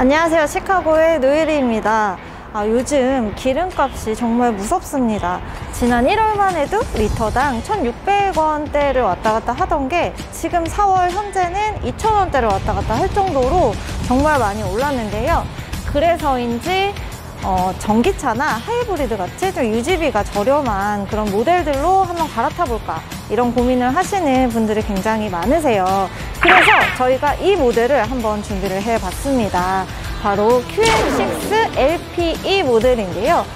안녕하세요. 시카고의 노예리입니다. 요즘 기름값이 정말 무섭습니다. 지난 1월만 해도 리터당 1,600원대를 왔다 갔다 하던 게 지금 4월 현재는 2,000원대를 왔다 갔다 할 정도로 정말 많이 올랐는데요. 그래서인지 전기차나 하이브리드 같이 좀 유지비가 저렴한 그런 모델들로 한번 갈아타 볼까, 이런 고민을 하시는 분들이 굉장히 많으세요. 그래서 저희가 이 모델을 한번 준비를 해 봤습니다. 바로 QM6 LPE 모델인데요.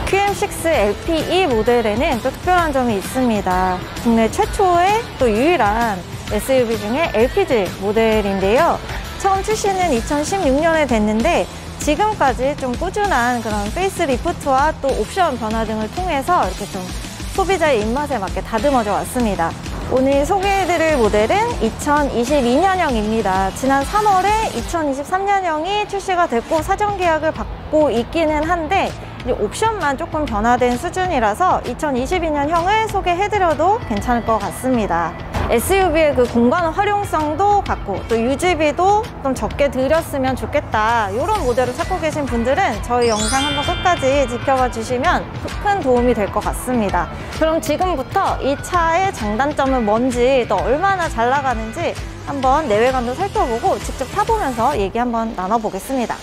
QM6 LPE 모델에는 또 특별한 점이 있습니다. 국내 최초의 또 유일한 SUV 중에 LPG 모델인데요. 처음 출시는 2016년에 됐는데 지금까지 좀 꾸준한 그런 페이스리프트와 또 옵션 변화 등을 통해서 이렇게 좀 소비자의 입맛에 맞게 다듬어져 왔습니다. 오늘 소개해드릴 모델은 2022년형입니다. 지난 3월에 2023년형이 출시가 됐고 사전 계약을 받고 있기는 한데 옵션만 조금 변화된 수준이라서 2022년형을 소개해드려도 괜찮을 것 같습니다. SUV의 그 공간 활용성도 갖고 또 유지비도 좀 적게 들였으면 좋겠다, 이런 모델을 찾고 계신 분들은 저희 영상 한번 끝까지 지켜봐 주시면 큰 도움이 될 것 같습니다. 그럼 지금부터 이 차의 장단점은 뭔지, 또 얼마나 잘 나가는지 한번 내외관도 살펴보고 직접 타보면서 얘기 한번 나눠보겠습니다.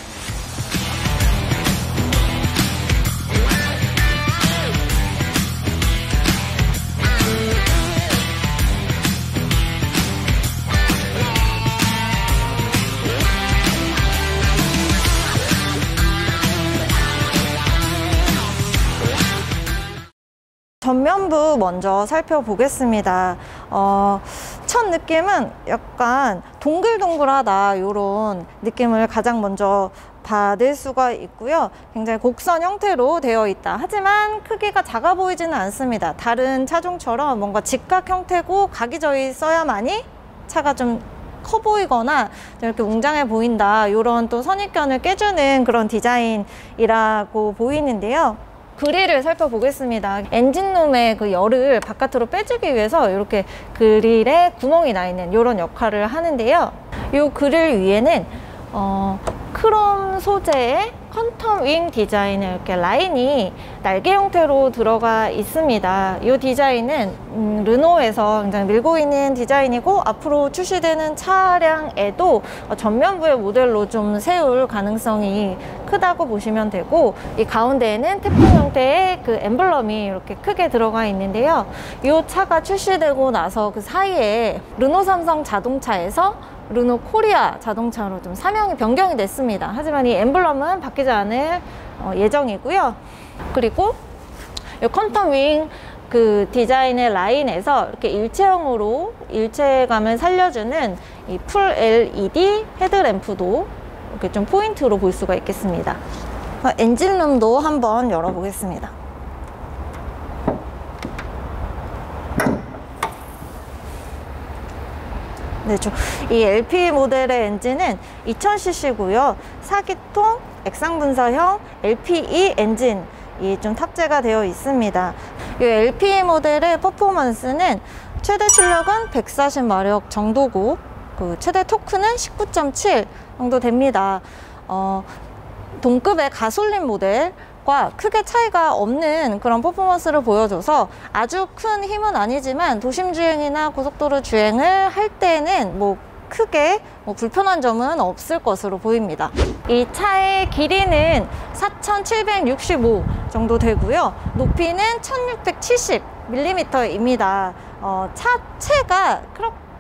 전면부 먼저 살펴보겠습니다. 첫 느낌은 약간 동글동글하다, 이런 느낌을 가장 먼저 받을 수가 있고요. 굉장히 곡선 형태로 되어 있다. 하지만 크기가 작아 보이지는 않습니다. 다른 차종처럼 뭔가 직각 형태고 각이 져 있어야만이 차가 좀 커 보이거나 이렇게 웅장해 보인다, 이런 또 선입견을 깨주는 그런 디자인이라고 보이는데요. 그릴을 살펴보겠습니다. 엔진룸의 그 열을 바깥으로 빼주기 위해서 이렇게 그릴에 구멍이 나 있는 이런 역할을 하는데요. 이 그릴 위에는 크롬 소재의 퀀텀 윙 디자인의 이렇게 라인이 날개 형태로 들어가 있습니다. 이 디자인은 르노에서 굉장히 밀고 있는 디자인이고 앞으로 출시되는 차량에도 전면부의 모델로 좀 세울 가능성이 크다고 보시면 되고, 이 가운데에는 태풍 형태의 그 엠블럼이 이렇게 크게 들어가 있는데요. 이 차가 출시되고 나서 그 사이에 르노 삼성 자동차에서 르노 코리아 자동차로 좀 사명이 변경이 됐습니다. 하지만 이 엠블럼은 바뀌지 않을 예정이고요. 그리고 이 퀀텀 윙 그 디자인의 라인에서 이렇게 일체형으로 일체감을 살려주는 이 풀 LED 헤드램프도 이렇게 좀 포인트로 볼 수가 있겠습니다. 엔진룸도 한번 열어보겠습니다. 네, 이 LP 모델의 엔진은 2000cc고요. 4기통 액상분사형 LPE 엔진이 좀 탑재가 되어 있습니다. 이 LPE 모델의 퍼포먼스는 최대 출력은 140마력 정도고 그 최대 토크는 19.7 정도 됩니다. 동급의 가솔린 모델과 크게 차이가 없는 그런 퍼포먼스를 보여줘서 아주 큰 힘은 아니지만 도심 주행이나 고속도로 주행을 할 때는 크게 불편한 점은 없을 것으로 보입니다. 이 차의 길이는 4,765 정도 되고요. 높이는 1,670mm입니다. 차체가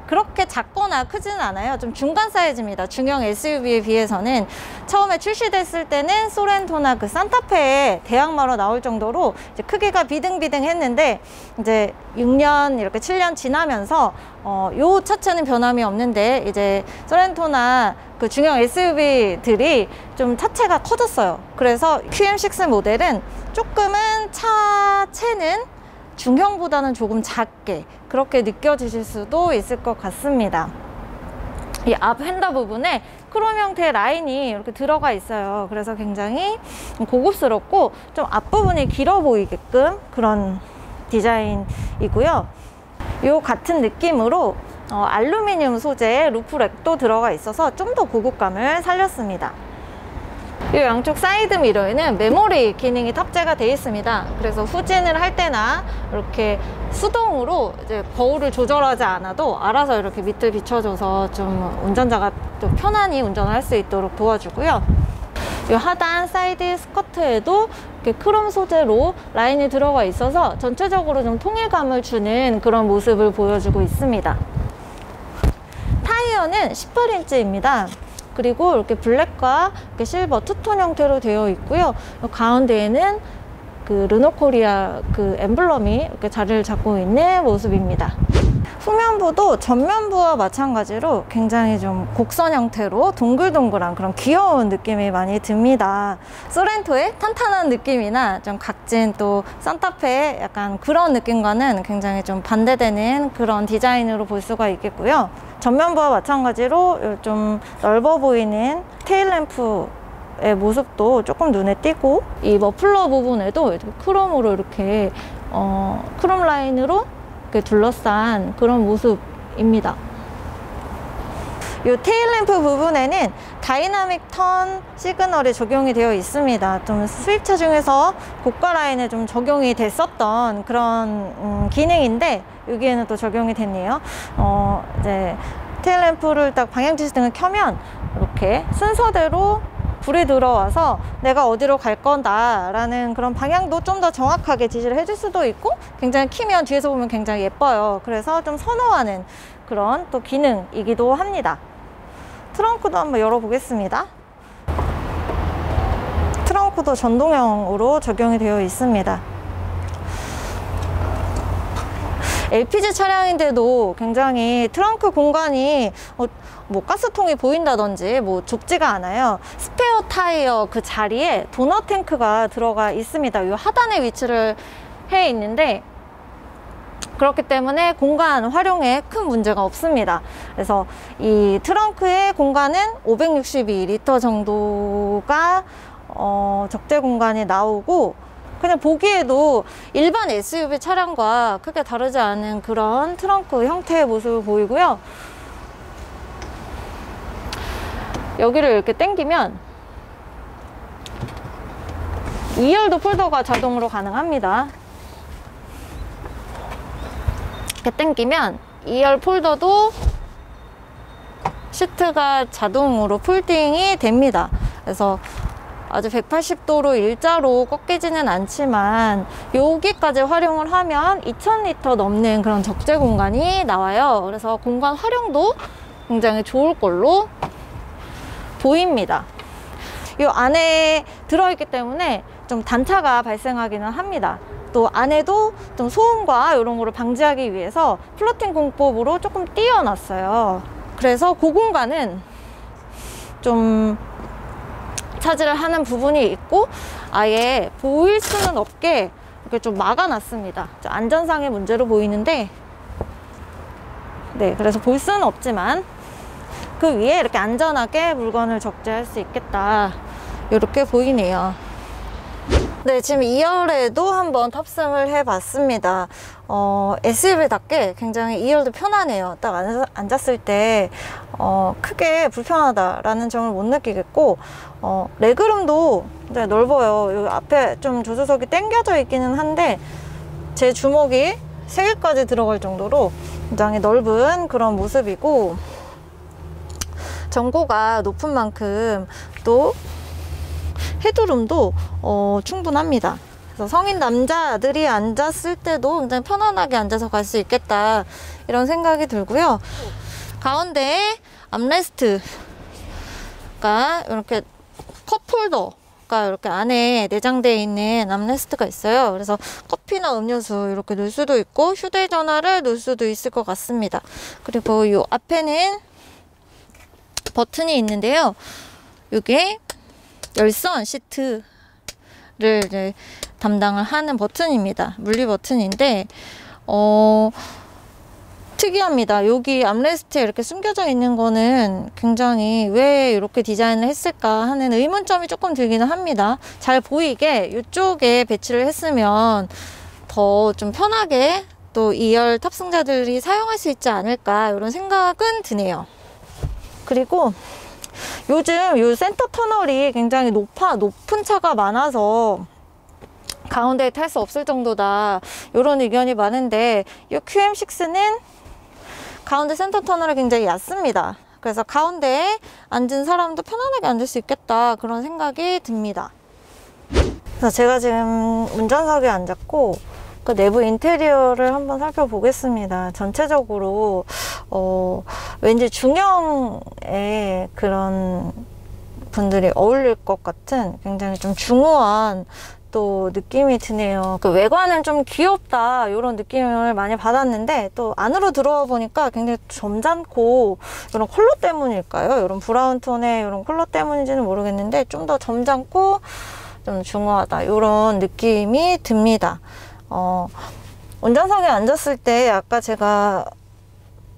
그렇게 작거나 크지는 않아요. 좀 중간 사이즈입니다. 중형 SUV에 비해서는. 처음에 출시됐을 때는 소렌토나 그 산타페에 대항마로 나올 정도로 이제 크기가 비등비등했는데 이제 6년 이렇게 7년 지나면서 요 차체는 변함이 없는데 이제 소렌토나 그 중형 SUV들이 좀 차체가 커졌어요. 그래서 QM6 모델은 조금은 차체는 중형보다는 조금 작게 그렇게 느껴지실 수도 있을 것 같습니다. 이 앞 핸더 부분에 크롬 형태의 라인이 이렇게 들어가 있어요. 그래서 굉장히 고급스럽고 좀 앞부분이 길어 보이게끔 그런 디자인이고요. 이 같은 느낌으로 알루미늄 소재의 루프렉도 들어가 있어서 좀 더 고급감을 살렸습니다. 이 양쪽 사이드 미러에는 메모리 기능이 탑재가 되어 있습니다. 그래서 후진을 할 때나 이렇게 수동으로 이제 거울을 조절하지 않아도 알아서 이렇게 밑을 비춰줘서 좀 운전자가 좀 편안히 운전을 할 수 있도록 도와주고요. 이 하단 사이드 스커트에도 이렇게 크롬 소재로 라인이 들어가 있어서 전체적으로 좀 통일감을 주는 그런 모습을 보여주고 있습니다. 타이어는 18인치입니다. 그리고 이렇게 블랙과 이렇게 실버 투톤 형태로 되어 있고요. 가운데에는 그 르노코리아 그 엠블럼이 이렇게 자리를 잡고 있는 모습입니다. 후면부도 전면부와 마찬가지로 굉장히 좀 곡선 형태로 동글동글한 그런 귀여운 느낌이 많이 듭니다. 소렌토의 탄탄한 느낌이나 좀 각진 또 산타페의 약간 그런 느낌과는 굉장히 좀 반대되는 그런 디자인으로 볼 수가 있겠고요. 전면부와 마찬가지로 좀 넓어 보이는 테일램프의 모습도 조금 눈에 띄고, 이 머플러 부분에도 이렇게 크롬으로 이렇게 크롬 라인으로 이렇게 둘러싼 그런 모습입니다. 이 테일램프 부분에는 다이나믹 턴 시그널이 적용이 되어 있습니다. 좀 수입차 중에서 고가 라인에 좀 적용이 됐었던 그런 기능인데 여기에는 또 적용이 됐네요. 이제 테일램프를 딱 방향 지시등을 켜면 이렇게 순서대로 불이 들어와서 내가 어디로 갈 건다 라는 그런 방향도 좀 더 정확하게 지시를 해줄 수도 있고, 굉장히 키면 뒤에서 보면 굉장히 예뻐요. 그래서 좀 선호하는 그런 또 기능이기도 합니다. 트렁크도 한번 열어보겠습니다. 트렁크도 전동형으로 적용이 되어 있습니다. LPG 차량인데도 굉장히 트렁크 공간이 뭐 가스통이 보인다든지 뭐 좁지가 않아요. 스페어 타이어 그 자리에 도넛 탱크가 들어가 있습니다. 이 하단에 위치를 해 있는데, 그렇기 때문에 공간 활용에 큰 문제가 없습니다. 그래서 이 트렁크의 공간은 562리터 정도가 적재 공간이 나오고, 그냥 보기에도 일반 SUV 차량과 크게 다르지 않은 그런 트렁크 형태의 모습을 보이고요. 여기를 이렇게 당기면 2열도 폴더가 자동으로 가능합니다. 이렇게 당기면 2열 폴더도 시트가 자동으로 폴딩이 됩니다. 그래서 아주 180도로 일자로 꺾이지는 않지만 여기까지 활용을 하면 2000리터 넘는 그런 적재 공간이 나와요. 그래서 공간 활용도 굉장히 좋을 걸로 보입니다. 이 안에 들어있기 때문에 좀 단차가 발생하기는 합니다. 또 안에도 좀 소음과 이런 거를 방지하기 위해서 플로팅 공법으로 조금 띄워놨어요. 그래서 그 공간은 좀 차지를 하는 부분이 있고, 아예 보일 수는 없게 이렇게 좀 막아놨습니다. 안전상의 문제로 보이는데, 네, 그래서 볼 수는 없지만 그 위에 이렇게 안전하게 물건을 적재할 수 있겠다, 이렇게 보이네요. 네, 지금 2열에도 한번 탑승을 해봤습니다. SUV답게 굉장히 2열도 편하네요. 딱 앉았을 때 크게 불편하다라는 점을 못 느끼겠고, 레그룸도 넓어요. 여기 앞에 좀 조수석이 당겨져 있기는 한데 제 주먹이 3개까지 들어갈 정도로 굉장히 넓은 그런 모습이고, 전고가 높은 만큼 또 헤드룸도 충분합니다. 그래서 성인 남자들이 앉았을 때도 굉장히 편안하게 앉아서 갈 수 있겠다, 이런 생각이 들고요. 가운데에 암레스트가 이렇게 컵홀더가 이렇게 안에 내장되어 있는 암레스트가 있어요. 그래서 커피나 음료수 이렇게 넣을 수도 있고 휴대전화를 넣을 수도 있을 것 같습니다. 그리고 이 앞에는 버튼이 있는데요. 이게 열선 시트를 이제 담당을 하는 버튼입니다. 물리 버튼인데 특이합니다. 여기 암레스트에 이렇게 숨겨져 있는 거는 굉장히 왜 이렇게 디자인을 했을까 하는 의문점이 조금 들기는 합니다. 잘 보이게 이쪽에 배치를 했으면 더 좀 편하게 또 2열 탑승자들이 사용할 수 있지 않을까, 이런 생각은 드네요. 그리고 요즘 요 센터 터널이 굉장히 높은 차가 많아서 가운데에 탈 수 없을 정도다, 이런 의견이 많은데 이 QM6는 가운데 센터 터널이 굉장히 얕습니다. 그래서 가운데에 앉은 사람도 편안하게 앉을 수 있겠다, 그런 생각이 듭니다. 그래서 제가 지금 운전석에 앉았고 그 내부 인테리어를 한번 살펴보겠습니다. 전체적으로 왠지 중형의 그런 분들이 어울릴 것 같은 굉장히 좀 중후한 또 느낌이 드네요. 그 외관은 좀 귀엽다, 이런 느낌을 많이 받았는데 또 안으로 들어와 보니까 굉장히 점잖고, 이런 컬러 때문일까요? 이런 브라운 톤의 이런 컬러 때문인지는 모르겠는데 좀 더 점잖고 좀 중후하다, 이런 느낌이 듭니다. 운전석에 앉았을 때 아까 제가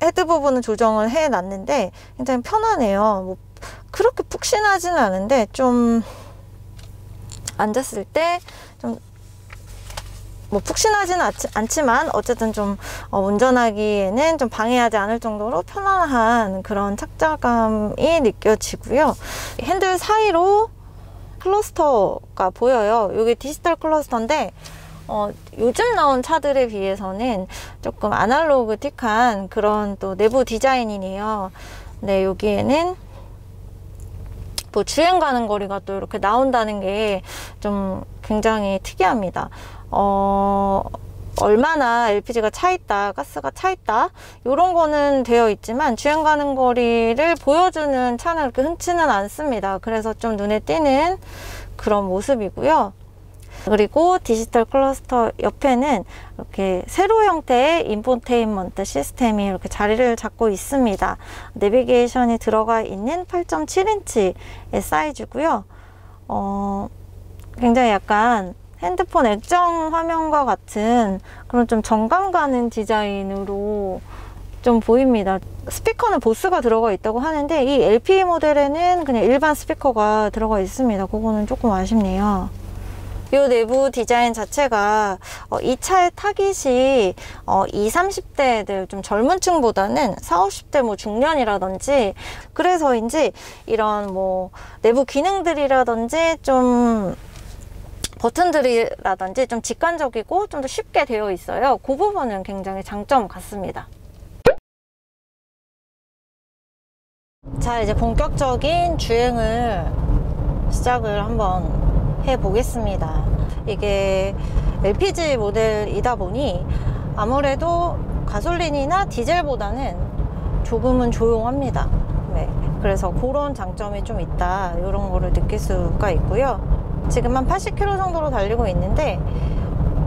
헤드 부분을 조정을 해 놨는데 굉장히 편하네요. 뭐 그렇게 푹신하지는 않은데 좀 앉았을 때 좀 뭐 푹신하지는 않지만 어쨌든 좀 운전하기에는 좀 방해하지 않을 정도로 편안한 그런 착자감이 느껴지고요. 핸들 사이로 클러스터가 보여요. 이게 디지털 클러스터인데 요즘 나온 차들에 비해서는 조금 아날로그틱한 그런 또 내부 디자인이네요. 네, 여기에는 뭐 주행 가는 거리가 또 이렇게 나온다는 게 좀 굉장히 특이합니다. 얼마나 LPG가 차 있다, 가스가 차 있다, 이런 거는 되어 있지만 주행 가는 거리를 보여주는 차는 그렇게 흔치는 않습니다. 그래서 좀 눈에 띄는 그런 모습이고요. 그리고 디지털 클러스터 옆에는 이렇게 세로 형태의 인포테인먼트 시스템이 이렇게 자리를 잡고 있습니다. 내비게이션이 들어가 있는 8.7인치의 사이즈고요. 굉장히 약간 핸드폰 액정 화면과 같은 그런 좀 정감 가는 디자인으로 좀 보입니다. 스피커는 보스가 들어가 있다고 하는데 이 LP 모델에는 그냥 일반 스피커가 들어가 있습니다. 그거는 조금 아쉽네요. 이 내부 디자인 자체가 이 차의 타깃이 20, 30대들 좀 젊은 층보다는 40, 50대 뭐 중년이라든지, 그래서인지 이런 뭐 내부 기능들이라든지 좀 버튼들이라든지 좀 직관적이고 좀 더 쉽게 되어 있어요. 그 부분은 굉장히 장점 같습니다. 자, 이제 본격적인 주행을 시작을 한번 해보겠습니다. 이게 LPG 모델이다 보니 아무래도 가솔린이나 디젤보다는 조금은 조용합니다. 네, 그래서 그런 장점이 좀 있다, 이런 거를 느낄 수가 있고요. 지금 한 80km 정도로 달리고 있는데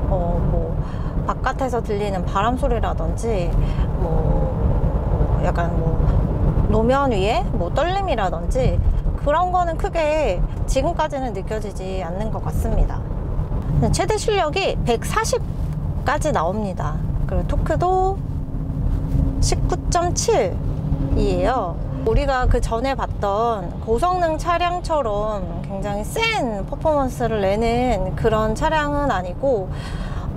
뭐 바깥에서 들리는 바람 소리라든지 뭐 약간 뭐 노면 위에 뭐 떨림이라든지 그런 거는 크게 지금까지는 느껴지지 않는 것 같습니다. 최대 출력이 140까지 나옵니다. 그리고 토크도 19.7이에요. 우리가 그 전에 봤던 고성능 차량처럼 굉장히 센 퍼포먼스를 내는 그런 차량은 아니고,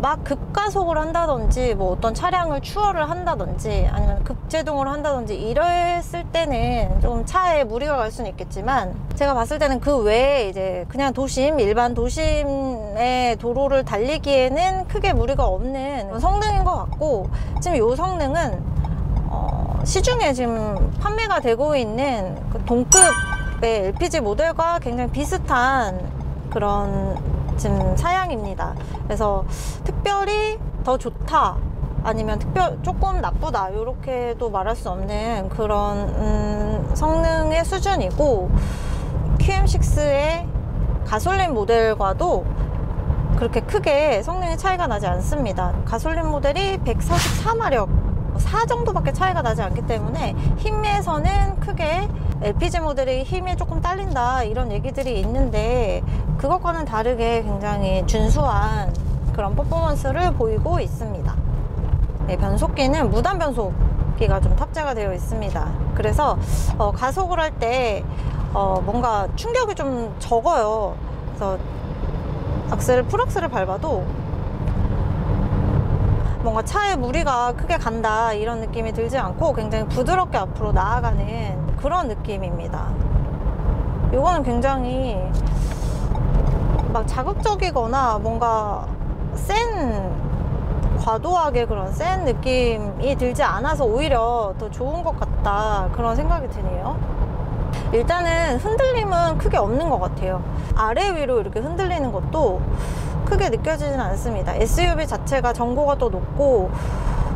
막 급가속을 한다든지 뭐 어떤 차량을 추월을 한다든지 아니면 급제동을 한다든지 이랬을 때는 좀 차에 무리가 갈 수는 있겠지만, 제가 봤을 때는 그 외에 이제 그냥 일반 도심의 도로를 달리기에는 크게 무리가 없는 성능인 것 같고, 지금 이 성능은 시중에 지금 판매가 되고 있는 그 동급의 LPG 모델과 굉장히 비슷한 그런 지금 사양입니다. 그래서 특별히 더 좋다 아니면 조금 나쁘다 이렇게도 말할 수 없는 그런 성능의 수준이고, QM6의 가솔린 모델과도 그렇게 크게 성능의 차이가 나지 않습니다. 가솔린 모델이 144마력 4 정도밖에 차이가 나지 않기 때문에 힘에서는 크게 LPG 모델의 힘이 조금 딸린다 이런 얘기들이 있는데, 그것과는 다르게 굉장히 준수한 그런 퍼포먼스를 보이고 있습니다. 네, 변속기는 무단 변속기가 좀 탑재가 되어 있습니다. 그래서 가속을 할 때 뭔가 충격이 좀 적어요. 그래서 풀악셀을 밟아도 뭔가 차에 무리가 크게 간다 이런 느낌이 들지 않고 굉장히 부드럽게 앞으로 나아가는 그런 느낌입니다. 이거는 굉장히 막 자극적이거나 뭔가 과도하게 그런 센 느낌이 들지 않아서 오히려 더 좋은 것 같다, 그런 생각이 드네요. 일단은 흔들림은 크게 없는 것 같아요. 아래 위로 이렇게 흔들리는 것도 크게 느껴지진 않습니다. SUV 자체가 전고가 또 높고,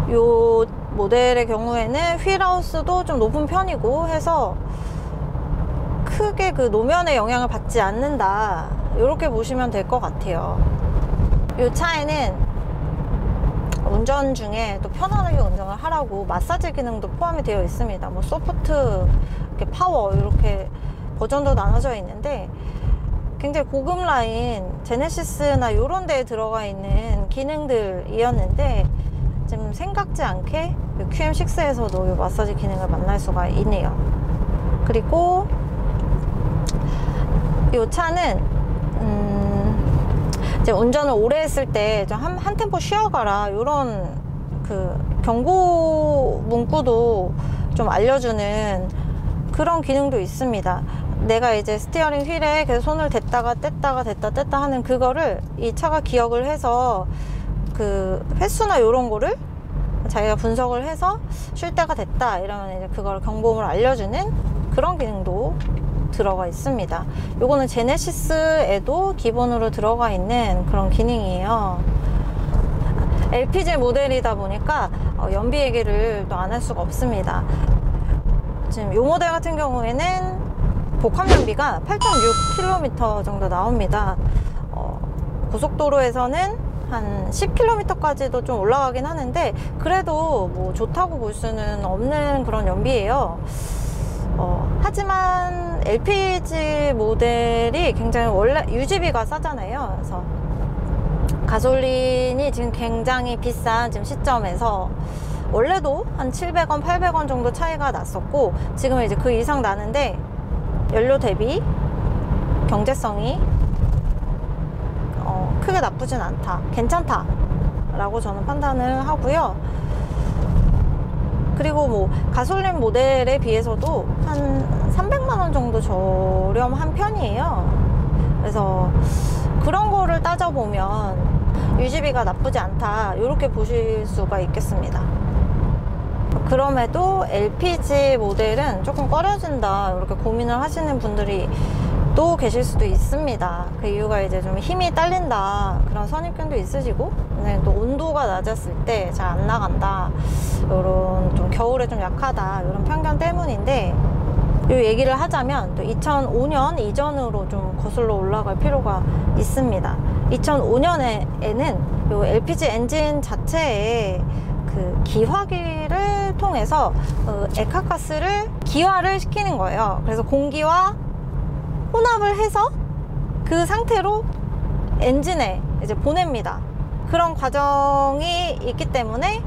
이 모델의 경우에는 휠하우스도 좀 높은 편이고 해서 크게 그 노면의 영향을 받지 않는다, 이렇게 보시면 될 것 같아요. 이 차에는 운전 중에 또 편안하게 운전을 하라고 마사지 기능도 포함이 되어 있습니다. 뭐 소프트, 이렇게 파워, 이렇게 버전도 나눠져 있는데, 굉장히 고급 라인 제네시스나 이런 데에 들어가 있는 기능들이었는데 지금 생각지 않게 QM6에서도 이 마사지 기능을 만날 수가 있네요. 그리고 이 차는 이제 운전을 오래 했을 때 좀 한 템포 쉬어가라, 이런 그 경고 문구도 좀 알려주는 그런 기능도 있습니다. 내가 이제 스티어링 휠에 계속 손을 댔다가 뗐다 하는 그거를 이 차가 기억을 해서 그 횟수나 이런 거를 자기가 분석을 해서 쉴 때가 됐다 이러면 이제 그걸 경보음을 알려주는 그런 기능도 들어가 있습니다. 요거는 제네시스에도 기본으로 들어가 있는 그런 기능이에요. LPG 모델이다 보니까 연비 얘기를 또 안 할 수가 없습니다. 지금 이 모델 같은 경우에는 복합 연비가 8.6km 정도 나옵니다. 고속도로에서는 한 10km까지도 좀 올라가긴 하는데 그래도 뭐 좋다고 볼 수는 없는 그런 연비예요. 하지만 LPG 모델이 굉장히 원래 유지비가 싸잖아요. 그래서 가솔린이 지금 굉장히 비싼 지금 시점에서 원래도 한 700원, 800원 정도 차이가 났었고 지금은 이제 그 이상 나는데 연료 대비 경제성이 크게 나쁘진 않다, 괜찮다 라고 저는 판단을 하고요. 그리고 뭐 가솔린 모델에 비해서도 한 300만원 정도 저렴한 편이에요. 그래서 그런 거를 따져보면 유지비가 나쁘지 않다, 이렇게 보실 수가 있겠습니다. 그럼에도 LPG 모델은 조금 꺼려진다, 이렇게 고민을 하시는 분들이 또 계실 수도 있습니다. 그 이유가 이제 좀 힘이 딸린다, 그런 선입견도 있으시고, 또 온도가 낮았을 때 잘 안 나간다, 이런 좀 겨울에 좀 약하다, 이런 편견 때문인데, 이 얘기를 하자면 또 2005년 이전으로 좀 거슬러 올라갈 필요가 있습니다. 2005년에는 이 LPG 엔진 자체에 그 기화기를 통해서 액화가스를 기화를 시키는 거예요. 그래서 공기와 혼합을 해서 그 상태로 엔진에 이제 보냅니다. 그런 과정이 있기 때문에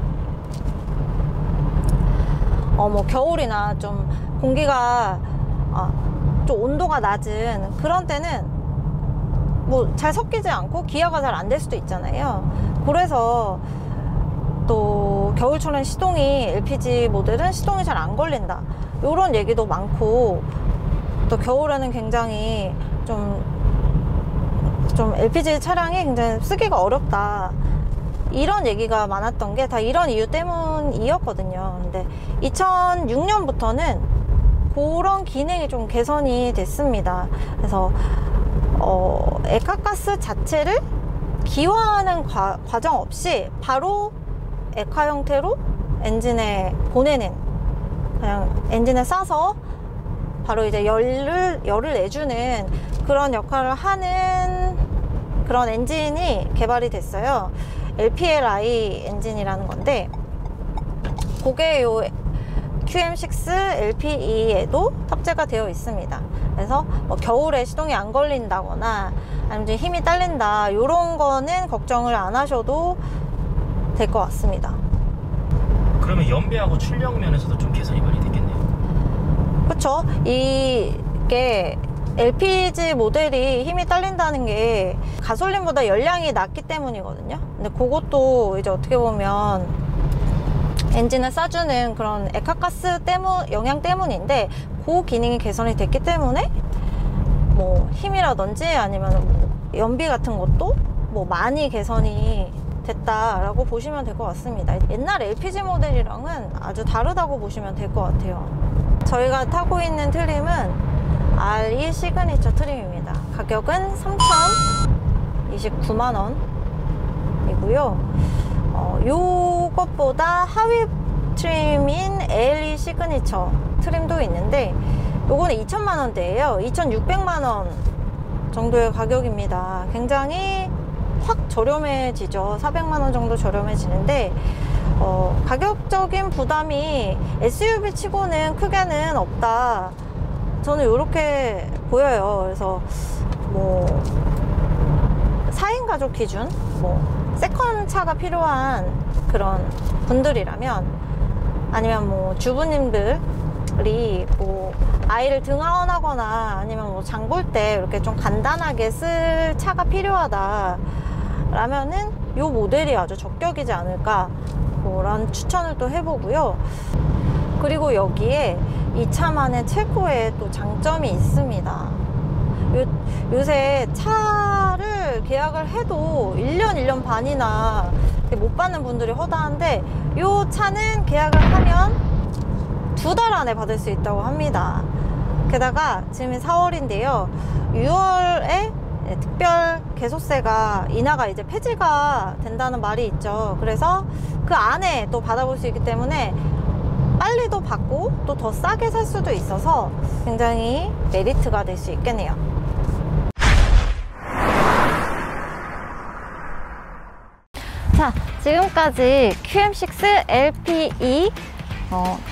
뭐 겨울이나 좀 공기가 좀 온도가 낮은 그런 때는 뭐 잘 섞이지 않고 기화가 잘 안 될 수도 있잖아요. 그래서 또 겨울철엔 시동이, LPG 모델은 시동이 잘 안 걸린다, 이런 얘기도 많고, 또 겨울에는 굉장히 좀 LPG 차량이 굉장히 쓰기가 어렵다, 이런 얘기가 많았던 게 다 이런 이유 때문이었거든요. 근데 2006년부터는 그런 기능이 좀 개선이 됐습니다. 그래서 액화가스 자체를 기화하는 과정 없이 바로 액화 형태로 엔진에 보내는, 그냥 엔진에 싸서 바로 이제 열을 내주는 그런 역할을 하는 그런 엔진이 개발이 됐어요. LPLI 엔진이라는 건데, 그게 요 QM6 LPE에도 탑재가 되어 있습니다. 그래서 뭐 겨울에 시동이 안 걸린다거나 아니면 좀 힘이 딸린다, 이런 거는 걱정을 안 하셔도 될 것 같습니다. 그러면 연비하고 출력 면에서도 좀 개선이 많이 됐겠네요. 그렇죠. 이게 LPG 모델이 힘이 딸린다는 게 가솔린보다 연량이 낮기 때문이거든요. 근데 그것도 이제 어떻게 보면 엔진을 싸주는 그런 액화가스 영향 때문인데, 그 기능이 개선이 됐기 때문에 뭐 힘이라든지 아니면 뭐 연비 같은 것도 뭐 많이 개선이 됐다라고 보시면 될 것 같습니다. 옛날 LPG 모델이랑은 아주 다르다고 보시면 될 것 같아요. 저희가 타고 있는 트림은 RE 시그니처 트림입니다. 가격은 3,029만 원이고요. 요것보다 하위 트림인 LE 시그니처 트림도 있는데 요거는 2,000만 원대예요. 2,600만 원 정도의 가격입니다. 굉장히 확 저렴해지죠. 400만 원 정도 저렴해지는데 가격적인 부담이 SUV 치고는 크게는 없다. 저는 이렇게 보여요. 그래서 뭐 4인 가족 기준 뭐 세컨 차가 필요한 그런 분들이라면, 아니면 뭐 주부님들이 뭐 아이를 등하원하거나 아니면 뭐 장 볼 때 이렇게 좀 간단하게 쓸 차가 필요하다 라면은 요 모델이 아주 적격이지 않을까 라는 추천을 또 해보고요. 그리고 여기에 이 차만의 최고의 또 장점이 있습니다. 요새 차를 계약을 해도 1년 반이나 못 받는 분들이 허다한데, 요 차는 계약을 하면 2달 안에 받을 수 있다고 합니다. 게다가 지금 4월인데요 6월에 특별 개소세가 인하가 이제 폐지가 된다는 말이 있죠. 그래서 그 안에 또 받아볼 수 있기 때문에 빨리도 받고 또 더 싸게 살 수도 있어서 굉장히 메리트가 될 수 있겠네요. 자, 지금까지 QM6 LPE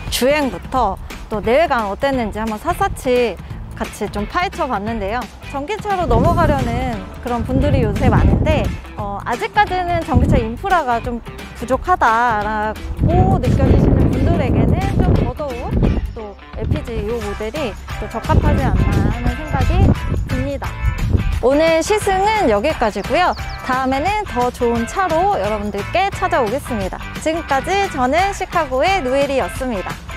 주행부터 또 내외관 어땠는지 한번 샅샅이 같이 좀 파헤쳐 봤는데요. 전기차로 넘어가려는 그런 분들이 요새 많은데 아직까지는 전기차 인프라가 좀 부족하다라고 느껴지시는 분들에게는 좀 더더욱 또 LPG 이 모델이 또 적합하지 않나 하는 생각이 듭니다. 오늘 시승은 여기까지고요. 다음에는 더 좋은 차로 여러분들께 찾아오겠습니다. 지금까지 저는 시카고의 노엘이었습니다.